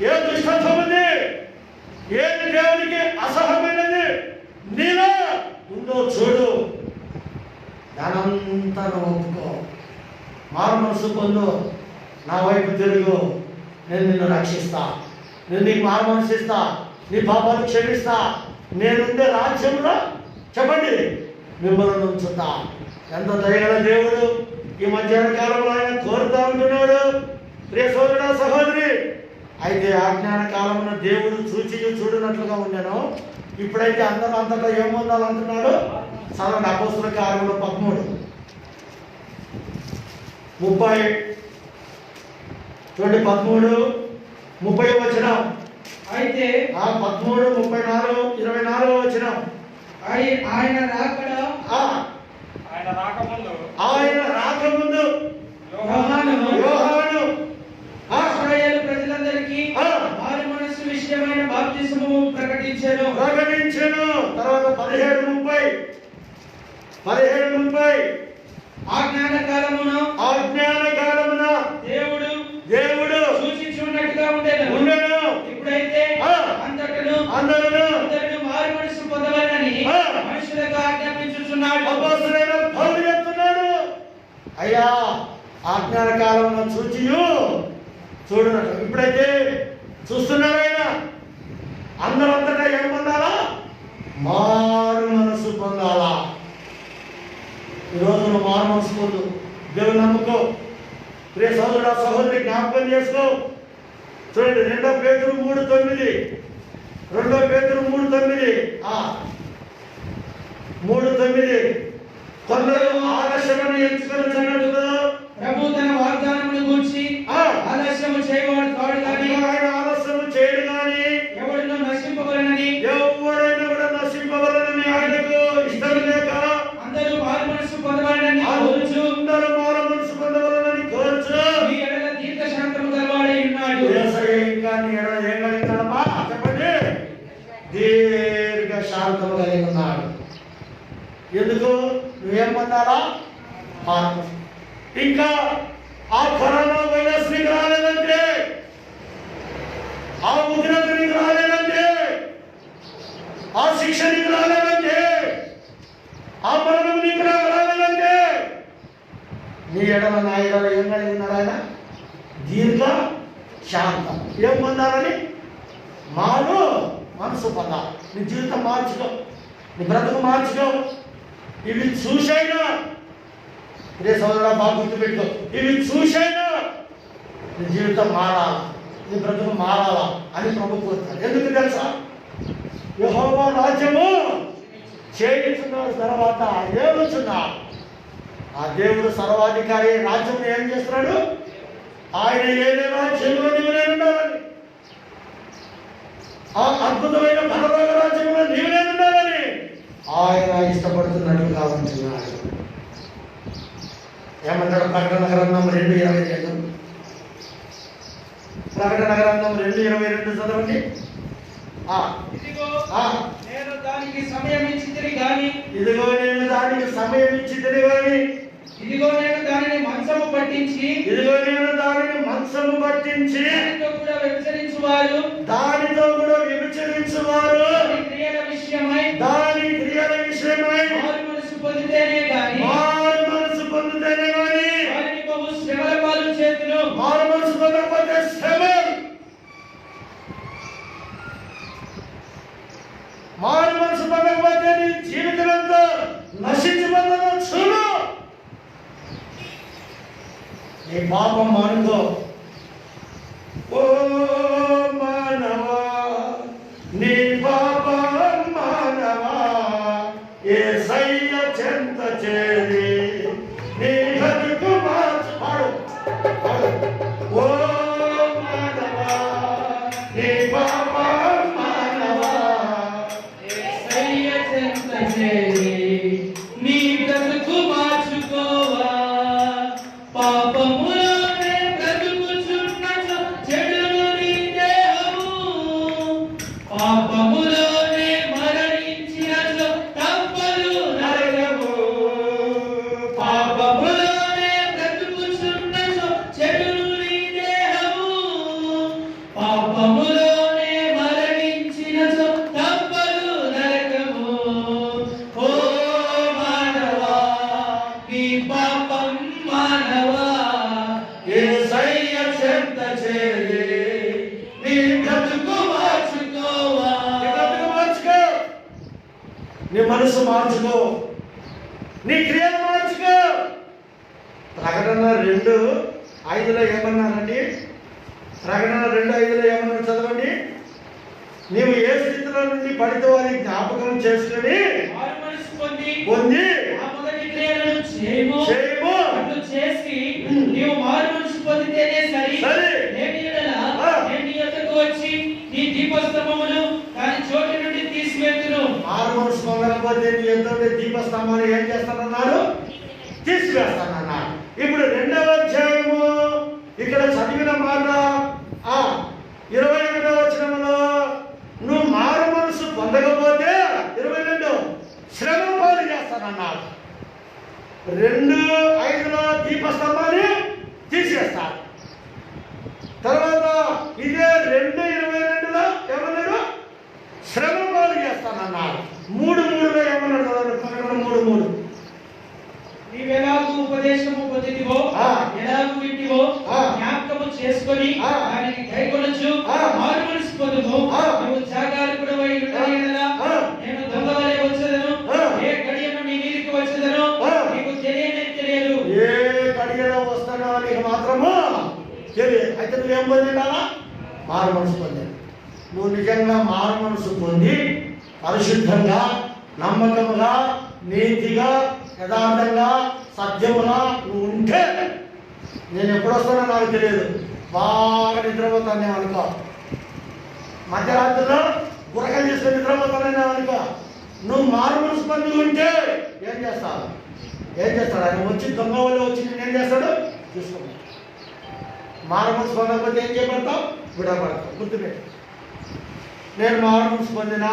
ఏ దుష్టత్వం ఉంది? ఏది దేవునికి అసహ్యమైనది నీలో ఉందో చూడు. దానంతా ఒప్పుకో, మారు మనసు పొందు, నా వైపు తిరుగు. నేను నిన్ను రక్షిస్తా, నేను నీకు మారు మనసు ఇస్తా, నీ పాపాలు క్షమిస్తా. నేనుండే రాజ్యంలో చెప్పండి మిమ్మల్ని ఉంచుతా. ఎంత దయగల దేవుడు ఈ మధ్యాహ్న కాలంలో ఆయన కోరుతా ఉంటున్నాడు. ప్రియ సోదరుడా సహోదరి, అయితే అజ్ఞాన కాలంలో దేవుడు చూడనట్లుగా ఉండేను. ఇప్పుడైతే అందరూ అంతటా ఏం పొందాలంటున్నాడు? చదవండి, అపోస్తుల కార్యములు 13:30 చూడండి. 13:30 వచనం. అయితే 13:34 24 వచనం. ఆయన రాకడ ఆ, ఆయన రాకముందు ఆయన రాకముందు యోహాను యోహాను ఆ, ఇశ్రాయేలు ప్రజలందరికీ ఆ. మారు మనస్సు విషయమైన బాప్తిసము ప్రకటించారు. ప్రకటించెను. తర్వాత 17:30 ఆజ్ఞాన కాలమును అజ్ఞాన కాలమున దేవుడు దేవుడు సూచించున్నట్టుగా ఉండేను. ఉండెను. ఇప్పుడైతే ఆ. అంతటను అందరూ అందరూ మారు మనస్సు పొందవాలని ఆ. మనుషులకు ఆజ్ఞాపించుచున్నాడు. అపోస్తలుడైన పౌలు చెప్తున్నాడు, అయ్యా ఆజ్ఞాన కాలంలో చూచియు చూడనట్టు ఇప్పుడైతే చూస్తున్నారు. ఆయన అందరంతటా ఏం పొందాలా? మారు మనసు పొందాలా. ఈరోజు నువ్వు మారు మనసు పొందు, దేవుని నమ్ముకో. ప్రియ సహోదరుడు సహోదరి జ్ఞాపకం చేసుకో. చూడండి 2 పేతురు 3:9 2 పేతురు 3:9 3:9 కొందరు ఆలస్యమని ఎంచుకొనుచున్నట్టు ప్రభు తన వాగ్దానమును గూర్చి ఆ. ఆలస్యము చేయవాడు కాడు గాని ఆయన ఆలస్యం చేయడు గాని ఎవడునో నశింపవలెనని ఎవరైనా కూడా నశింపవలనని ఆయనకు ఇష్టం లేక అందరూ మారు మనస్సు పొందవాలని కోరుచు అందరూ మారు మనసు పొందవలనని కోరుచు మీ ఎడల దీర్ఘశాంతము గలవాడై ఉన్నాడు. యేసయ్య ఇంకా నీ ఎడల ఏం కలిగి ఉన్నాడమ్మా? చెప్పండి. దీర్ఘ శాంతము కలిగి ఉన్నాడు. ఎందుకు? నువ్వేం పొందాలా? మార్పు. ఇంకా ఆ కరోనా వైరస్ నీకు రాలేదంటే, ఆ ఉగ్రత నీకు రాలేదంటే, ఆ శిక్ష నీకు రాలేదంటే, ఆ మరణం నీకు రాలేదంటే, నీ ఎడల నా ఎడల ఏం కలిగి ఉన్నాడు ఆయన? దీర్ఘ శాంతం. ఏం పొందాలని? మారు మనసు పొందాలి. నీ జీవితం మార్చుకో, నీ బ్రతుకు మార్చుకో. ఇవి చూసైనా రే సోదరుడా బాగా గుర్తుపెట్టుకో, ఇవి చూసైనా నీ జీవితం మారాలా, నీ బ్రతుకు మారాలా అని ప్రభు కోరుతాడు. ఎందుకు తెలుసా? యెహోవా రాజ్యము చేయించున్న తర్వాత ఏలుచున్నాడు. ఆ దేవుడు సర్వాధికారి రాజ్యం ఏం చేస్తున్నాడు? ఆయన ఏదే రాజ్యంలో నీవు నేను ఉండాలని, ఆ అద్భుతమైన పరలోక రాజ్యంలో నీవు నేను ఉండాలని ఆయన ఇష్టపడుతున్నట్టుగా ఉంటున్నాడు. ఏమంటాడు? ప్రకటన గ్రంథం 2:22 ప్రకటన గ్రంథం 2:22 చదవండి. ఇదిగో ఆ, నేను దానికి సమయం ఇచ్చితిని గాని ఇదిగో నేను దానికి సమయం ఇచ్చి తెలియని, ఇదిగో నేను దానిని మంచము పట్టించి ఇదిగో నేను దానిని మంచము పట్టించి దానితో కూడా వ్యభిచరించువారు దానితో కూడా వ్యభిచరించువారు దాని క్రియల విషయమై దాని క్రియల విషయమై మారు మనసు పొందితేనే గాని మారు మనసు పొందితేనే గాని వారిని బహు శ్రమల పాలు చేతును. మారు మనసు పొందకపోతే శ్రమ. మారు మనసు పొందకపోతే నీ జీవితం అంతా నశించిపోతుందో చూడు. నీ పాపం మానుకో. ఓ మానవా, నీ పాపం మానవా, యేసయ్య చెంత చేరి నీ బ్రతుకు మార్చు. పాడు, పాడు. ఓ మానవా, నీ పాపం మానవా, యేసయ్య చెంత చేరి నీ బ్రతుకు మార్చుకోవా. పాపములోనే బ్రతుకుచున్నచో చెడును నీ దేహము, పాపములోనే మరణించినచో తప్పదు నరకము. పాపములోనే బ్రతుకుచున్నచో చెడును నీ దేహము, పాపములోనే మరణించినచో తప్పదు నరకము. ఓ మానవా, నీ పాపం మానవా, యేసయ్య చెంత చేరి నీ బ్రతుకు మార్చుకోవా. నీ బ్రతుకు మార్చుకో. నీ మనసు మార్చుకో, నీ క్రియలు మార్చుకో. ప్రకటన 2:5 ఏమన్నారండి? ప్రకటన 2:5 ఏమన్నారు? చదవండి. నీవు ఏ స్థితిలో నుండి పడితే వారి జ్ఞాపకం చేసుకుని మారు మనసు పొంది పొంది ఆ మొదటి క్రియలను చేయము. చేయము. అట్లు చేసి నీవు మారు మనసు పొందితేనే సరి. సరి. లేని యెడల ఆ. నేను నీ యొద్దకు వచ్చి నీ దీపస్తంభమును దాని చోటు నుండి తీసివేతును. మారు మనసు పొందకపోతే లేకపోతే నీ ఎదుట దీపస్తంభాన్ని ఏం చేస్తానన్నాడు? తీసివేస్తానన్నాడు. ఇప్పుడు 2వ అధ్యాయము ఇక్కడ చదివిన మాట 21వ వచనంలో నువ్వు మారు మనసు పొందకపోతే 22 శ్రమ పాలు చేస్తానన్నాడు. 2:5లో దీపస్తంభాన్ని తీసేస్తాడు. తర్వాత ఇదే 2:22లో ఏమన్నాడు? శ్రమ పాలు చేస్తానన్నాడు. 3:3లో ఏమన్నాడు? 3:3 నీవెలాగూ ఉపదేశము పొందితివో ఎలాగూ వింటివో జ్ఞాపకము చేసుకొని దానిని కైకొనొచ్చు మారు మనసు పొందుము. నువ్వు జాగరూకుడవై ఉండుటయేలా నేను దొంగవలె వచ్చెదను. ఏ గడియను నీ మీదికి వచ్చెదను నీకు తెలియదు. ఏ గడియలో వస్తానో నీకు మాత్రము తెలియదు. అయితే నువ్వేం పొందిండాలా? మారు మనసు పొందాలి. నువ్వు నిజంగా మారు మనసు పొంది పరిశుద్ధంగా, నమ్మకముగా, నీతిగా, యథార్థంగా, సత్యముగా నువ్వు ఉంటే నేను ఎప్పుడు వస్తానో నాకు తెలియదు. బాగా నిద్రపోతాను నేను అనుకో. మధ్యరాత్రిలో గురకలు చేసుకొని నిద్రపోతాను నేను అనుకో. నువ్వు మారు మనసు పొంది ఉంటే ఏం చేస్తాడు? ఆయన వచ్చి దొంగ వాళ్ళు వచ్చి నేను ఏం చేస్తాడు? చూసుకుంటాడు. మారు మనసు పొందకపోతే ఏం చేయబడతావు? విడబడతావు. గుర్తుపెట్టు. నేను మారు మనసు పొందినా,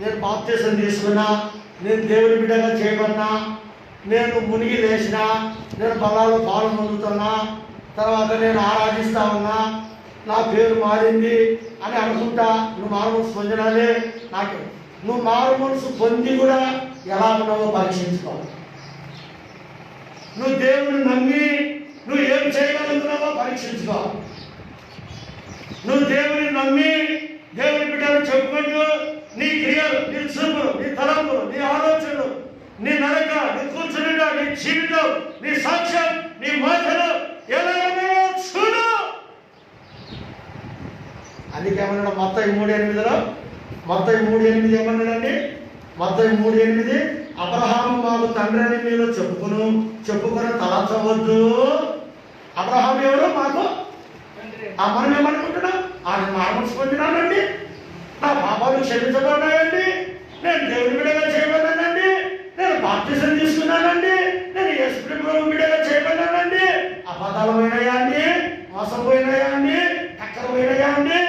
నేను బాప్తిసం తీసుకున్నా, నేను దేవుని బిడ్డగా చేయబడినా, నేను మునిగి లేచినా, నేను బలాల్లో పాలు పొందుతున్నా, తర్వాత నేను ఆరాధిస్తా ఉన్నా, నా పేరు మారింది అని అనుకుంటా. నువ్వు మారు మనసు పొందినాలే నాకు. నువ్వు మారు మనసు పొంది కూడా ఎలా ఉన్నావో పరీక్షించుకోవాలి. నువ్వు దేవుని నమ్మి నువ్వు ఏం చేయగలుగుతున్నావో పరీక్షించుకో. నువ్వు దేవుని నమ్మి దేవుని బిడ్డలు చెప్పుకుంటూ నీ క్రియలు, నీ చూపులు, నీ తలంపులు, నీ ఆలోచనలు, నీ నడక, నీ కూర్చునిట, నీ జీవితం, నీ సాక్ష్యం, నీ మాటలు ఎలా ఉన్నాయో చూడు. అందుకేమన్నాడు? మత్తయి 3:8లో మత్తయి 3:8 ఏమన్నాడండి? మత్తయి 3:8 అబ్రహాము మాకు తండ్రి అని మీరు చెప్పుకుని తలచవద్దు. అబ్రహాము ఎవరు? మాకు మనం ఏమనుకుంటున్నాం? ఆయన మారు మనసు పొందినానండి, నా పాపాలు క్షమించబడ్డాయండి, నేను దేవుని బిడ్డగా చేయబడ్డానండి, నేను బాప్తిసం తీసుకున్నానండి, నేను యేసు ప్రభు బిడ్డగా చేయబడ్డానండి. అబద్ధాలు పోయినాయా అండి? మోసం పోయినాయా అండి? టక్కర పోయినాయా అండి?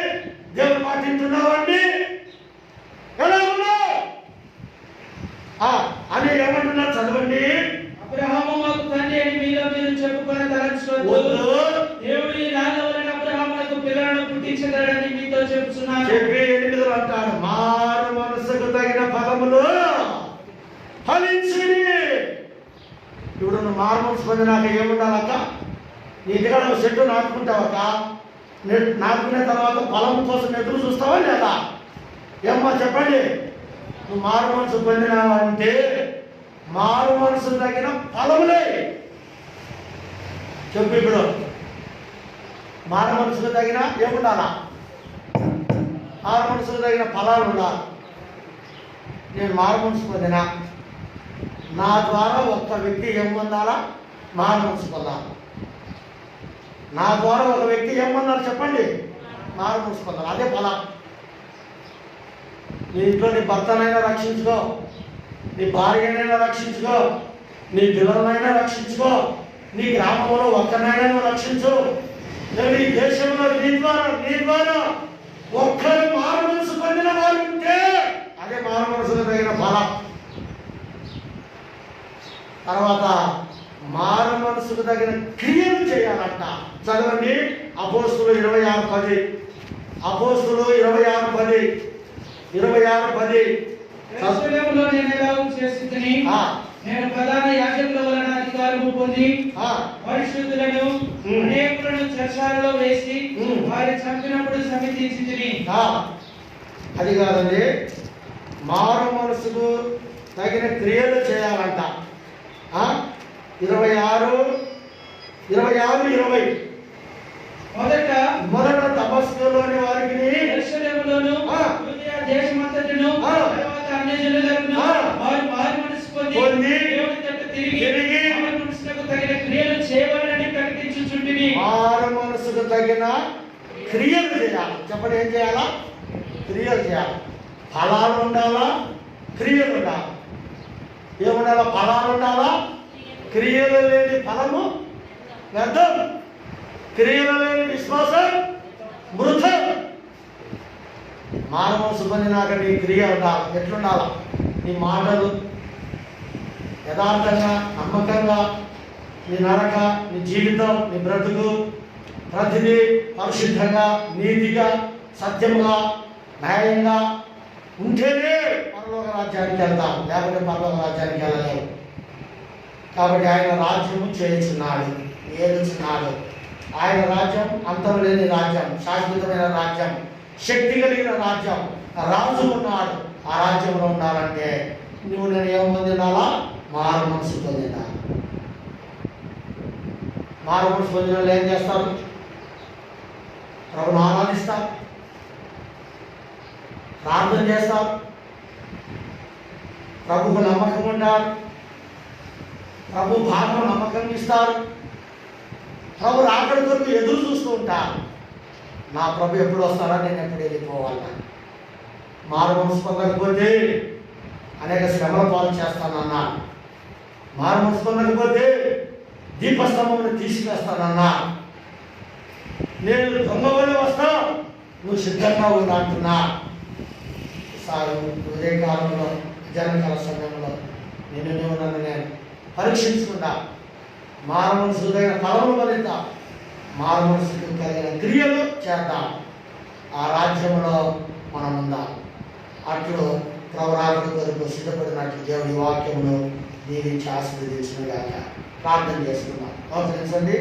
దేవుని మాట వింటున్నావా అండి? ఎలా ఉన్నావు అని ఏమంటున్నారు? చదవండి. అబ్రహాము మాకు తండ్రి అని మీలో మీరు చెప్పుకొని తలంచవద్దు. దేవుడు ఈ రాళ్ళ వలన అబ్రహామునకు పిల్లలను పుట్టించగలడని మీతో చెప్తున్నాను. చెప్పి 8లో అంటాడు, మారు మనసుకు తగిన ఫలములు ఫలించింది. ఇప్పుడు నువ్వు మారు మనసు పొందినాక ఏముండాలక్క? నీ ఇంటికాడ ఒక చెట్టు నాటుకుంటావక్క. నాటుకునే తర్వాత ఫలం కోసం ఎదురు చూస్తావా లేదా? ఏమ్మా చెప్పండి. నువ్వు మారు మనసు పొందినావంటే మారు మనసు తగిన ఫలములే. చెప్పు ఇప్పుడు. మారు మనసుకు తగిన ఏముండాలా? మారు మనసుకు తగిన ఫలాలు ఉండాలి. నేను మారు మనసు పొందినా, నా ద్వారా ఒక్క వ్యక్తి ఏం పొందాలా? మారు మనసు పొందాలి. నా ద్వారా ఒక వ్యక్తి ఏం పొందాలి చెప్పండి? మారు మనసు పొందాలి. అదే ఫలం. నీ ఇంట్లో నీ భర్తనైనా రక్షించుకో, నీ భార్యనైనా రక్షించుకో, నీ పిల్లలనైనా రక్షించుకో, నీ గ్రామంలో ఒక్కనైనా రక్షించు. నీ దేశంలో నీ ద్వారా ఒక్కరు మారు మనసు పొందిన వారు ఉంటే అదే మారు మనసుకు తగిన ఫలం. తర్వాత మారు మనసుకు తగిన క్రియలు చేయాలంట. చదవండి. అపోస్తులు 26:10. అపోస్తులు 26:10. 26:10. యెరూషలేములో నేను ఎలాగూ చేసితిని, నేను ప్రధాన యాజకుల వలన అధికారము పొంది పరిశుద్ధులను అనేకులను చెరసాలలో వేసి వారి చంపినప్పుడు సమితించితిని. అది కాదండి, మారు మనసుకు తగిన క్రియలు చేయాలంట. 26:20 మొదట దమస్కులోని వారికి యెరూషలేములోను యూదయ దేశమంతటను తరువాత అన్యజనులను వారు మారు మనసు పొంది దేవుని తట్టు తిరిగి మారు మనసుకు తగిన క్రియలు చేయవలెనని ప్రకటించుచుంటిని. మారు మనసుకు తగిన క్రియలు చేయాలి. చెప్పండి, ఏం చేయాలా? క్రియలు చేయాలి. ఫలాలు ఉండాలా, క్రియలు ఉండాలి. ఏముండాలా? ఫలాలు ఉండాలా? క్రియలు లేని ఫలము వ్యర్థం, క్రియలు లేని విశ్వాసం మృతం. మానవ పొందినాక నీ క్రియ ఉండాలి. ఎట్లుండాలా? నీ మాటలు యథార్థంగా, నమ్మకంగా, నీ నడక, నీ జీవితం, నీ బ్రతుకు ప్రతిదీ పరిశుద్ధంగా, నీతిగా, సత్యముగా, న్యాయంగా ఉంటేనే పరలోక రాజ్యానికి వెళ్తాం, లేకపోతే పరలోక రాజ్యానికి వెళ్ళలేము. కాబట్టి ఆయన రాజ్యము చేయించున్నాడు, ఏలుచున్నాడు. ఆయన రాజ్యం అంతం లేని రాజ్యం, శాశ్వతమైన రాజ్యం, శక్తి కలిగిన రాజ్యం. రాజు ఉన్నాడు. ఆ రాజ్యంలో ఉండాలంటే నువ్వు నేను ఏం పొందినాలా? మారు మనసు పొందినా. మారు మనసు పొందిన వాళ్ళు ఏం చేస్తారు? ప్రభుని ఆరాధిస్తారు, ప్రార్థన చేస్తారు, ప్రభుకు నమ్మకం ఉంటారు, ప్రభు భాగం నమ్మకం ఇస్తారు, ప్రభు రాకడి కొరకు ఎదురు చూస్తూ ఉంటారు. నా ప్రభు ఎప్పుడు వస్తారా, నేను ఎప్పుడు వెళ్ళిపోవాలా? మారు మనసు పొందకపోతే అనేక శ్రమల పాలు చేస్తానన్నా, మారు మనసు పొందకపోతే దీపస్తంభం తీసుకెస్తానన్నా, నేను దొంగ వల్ల వస్తా, నువ్వు సిద్ధంగా ఉన్నా అంటున్నా. సార్ ఉదయ కాలంలో జనకాల సమయంలో నన్ను నేను పరీక్షించుకుంటా. మారు మనసుకైన ఫలములు ఫలిద్దాం, మారు మనసుకు కలిగిన క్రియలు చేద్దాం. ఆ రాజ్యంలో మనం ఉందాం. అట్లు ప్రవరాకుల కొరకు సిద్ధపడినట్లు దేవుడి వాక్యమును దీవించి ఆశీర్వదించిన గాక ప్రార్థన చేసుకున్నాం. అవసరించండి.